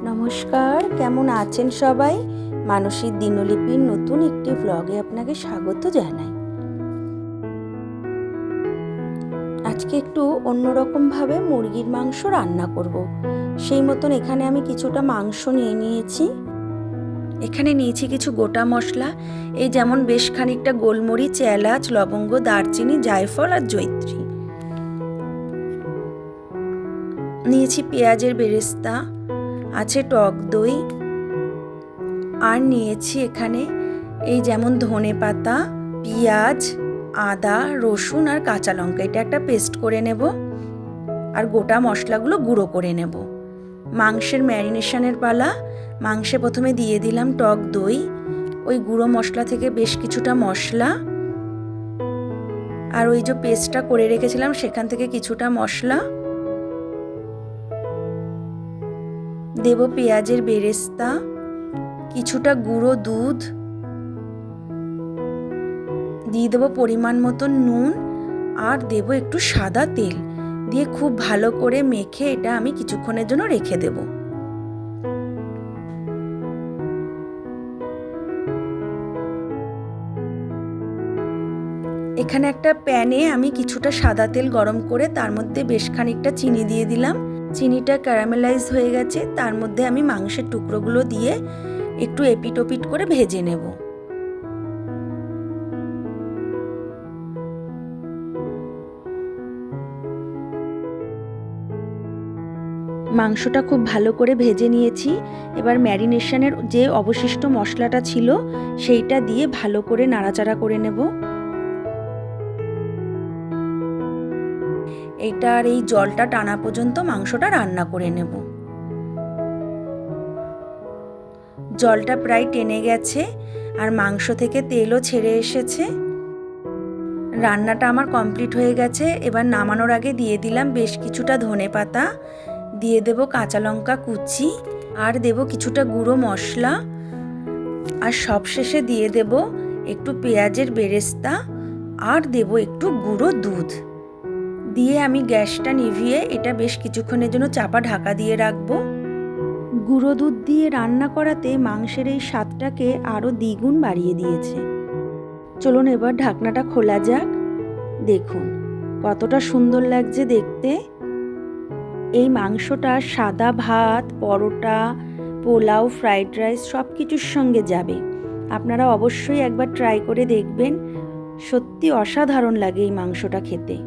নমস্কার, কেমন আছেন সবাই? মানসীর দিনলিপির নতুন একটি ব্লগে আপনাকে স্বাগত জানাই। আজকে একটু অন্যরকমভাবে মুরগির মাংস রান্না করব। সেই মতন এখানে আমি কিছুটা মাংস নিয়েছি। এখানে নিয়েছি কিছু গোটা মশলা, এই যেমন বেশ খানিকটা গোলমরিচ, এলাচ, লবঙ্গ, দারচিনি, জায়ফল আর জয়িত্রী। নিয়েছি পেঁয়াজের বেরেস্তা, আছে টক দই, আর নিয়েছি এখানে এই যেমন ধনেপাতা, পেঁয়াজ, আদা, রসুন আর কাঁচা লঙ্কা। এটা একটা পেস্ট করে নেব আর গোটা মশলাগুলো গুঁড়ো করে নেব। মাংসের ম্যারিনেশনের পালা। মাংসে প্রথমে দিয়ে দিলাম টক দই, ওই গুঁড়ো মশলা থেকে বেশ কিছুটা মশলা, আর ওই যে পেস্টটা করে রেখেছিলাম সেখান থেকে কিছুটা মশলা দেব। পেঁয়াজের বেরেস্তা, কিছুটা গুঁড়ো দুধ দিয়ে দেবো, পরিমাণ মতো নুন, আর দেব একটু সাদা তেল দিয়ে খুব ভালো করে মেখে এটা আমি কিছুক্ষণের জন্য রেখে দেব। এখানে একটা প্যানে আমি কিছুটা সাদা তেল গরম করে তার মধ্যে বেশ খানিকটা চিনি দিয়ে দিলাম। চিনিটা ক্যারামেলাইজ হয়ে গেছে, তার মধ্যে আমি মাংসের টুকরোগুলো দিয়ে একটু এপিট ওপিট করে ভেজে নেব। মাংসটা খুব ভালো করে ভেজে নিয়েছি। এবার ম্যারিনেশনের যে অবশিষ্ট মশলাটা ছিল সেইটা দিয়ে ভালো করে নাড়াচাড়া করে নেব। এইটার এই জলটা টানা পর্যন্ত মাংসটা রান্না করে নেব। জলটা প্রায় টেনে গেছে আর মাংস থেকে তেলও ছেড়ে এসেছে। রান্নাটা আমার কমপ্লিট হয়ে গেছে। এবার নামানোর আগে দিয়ে দিলাম বেশ কিছুটা ধনেপাতা, দিয়ে দেব কাঁচা লঙ্কা কুচি, আর দেব কিছুটা গুঁড়ো মশলা, আর সবশেষে দিয়ে দেব একটু পেঁয়াজের বেরেস্তা, আর দেব একটু গুঁড়ো দুধ দিয়ে আমি গ্যাসটা নিভিয়ে এটা বেশ কিছুক্ষণের জন্য চাপা ঢাকা দিয়ে রাখবো। গুঁড়ো দুধ দিয়ে রান্না করাতে মাংসের এই স্বাদটাকে আরও দ্বিগুণ বাড়িয়ে দিয়েছে। চলুন এবার ঢাকনাটা খোলা যাক। দেখুন কতটা সুন্দর লাগছে দেখতে। এই মাংসটা সাদা ভাত, পরোটা, পোলাও, ফ্রাইড রাইস সব কিছুর সঙ্গে যাবে। আপনারা অবশ্যই একবার ট্রাই করে দেখবেন, সত্যি অসাধারণ লাগে এই মাংসটা খেতে।